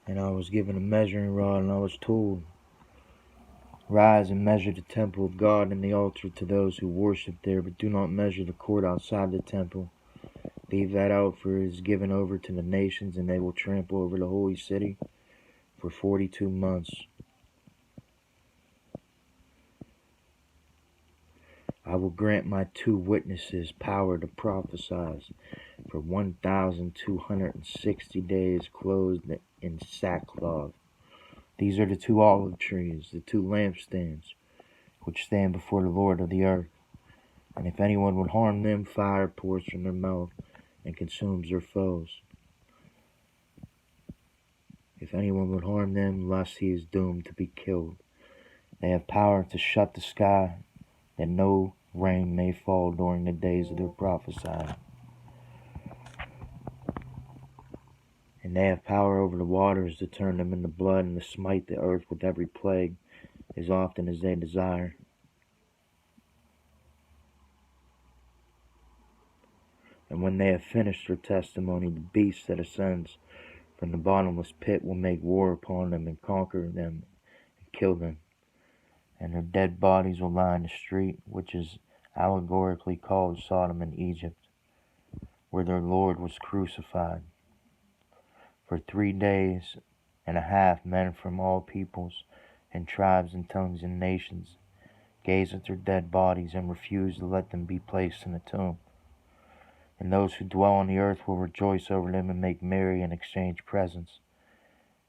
And I was given a measuring rod, and I was told, rise and measure the temple of God and the altar to those who worship there, but do not measure the court outside the temple. Leave that out, for it is given over to the nations, and they will trample over the holy city for 42 months. I will grant my 2 witnesses power to prophesy for 1,260 days, clothed in sackcloth. These are the 2 olive trees, the 2 lampstands, which stand before the Lord of the earth. And if anyone would harm them, fire pours from their mouth and consumes their foes. If anyone would harm them, lest he is doomed to be killed. They have power to shut the sky, that no rain may fall during the days of their prophesying. And they have power over the waters to turn them into blood, and to smite the earth with every plague, as often as they desire. And when they have finished their testimony, the beast that ascends from the bottomless pit will make war upon them and conquer them and kill them. And their dead bodies will lie in the street, which is allegorically called Sodom and Egypt, where their Lord was crucified. For 3 days and a half men from all peoples and tribes and tongues and nations gaze at their dead bodies and refuse to let them be placed in a tomb. And those who dwell on the earth will rejoice over them and make merry and exchange presents,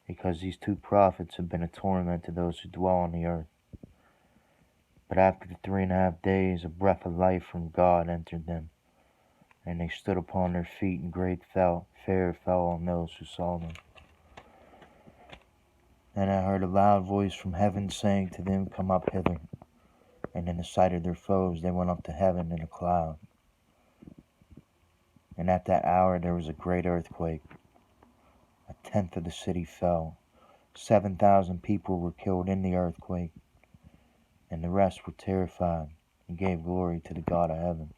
because these 2 prophets have been a torment to those who dwell on the earth. But after the 3.5 days, a breath of life from God entered them, and they stood upon their feet, and great fear fell on those who saw them. And I heard a loud voice from heaven saying to them, come up hither. And in the sight of their foes they went up to heaven in a cloud. And at that hour there was a great earthquake. 1/10 of the city fell. 7,000 people were killed in the earthquake, and the rest were terrified and gave glory to the God of heaven.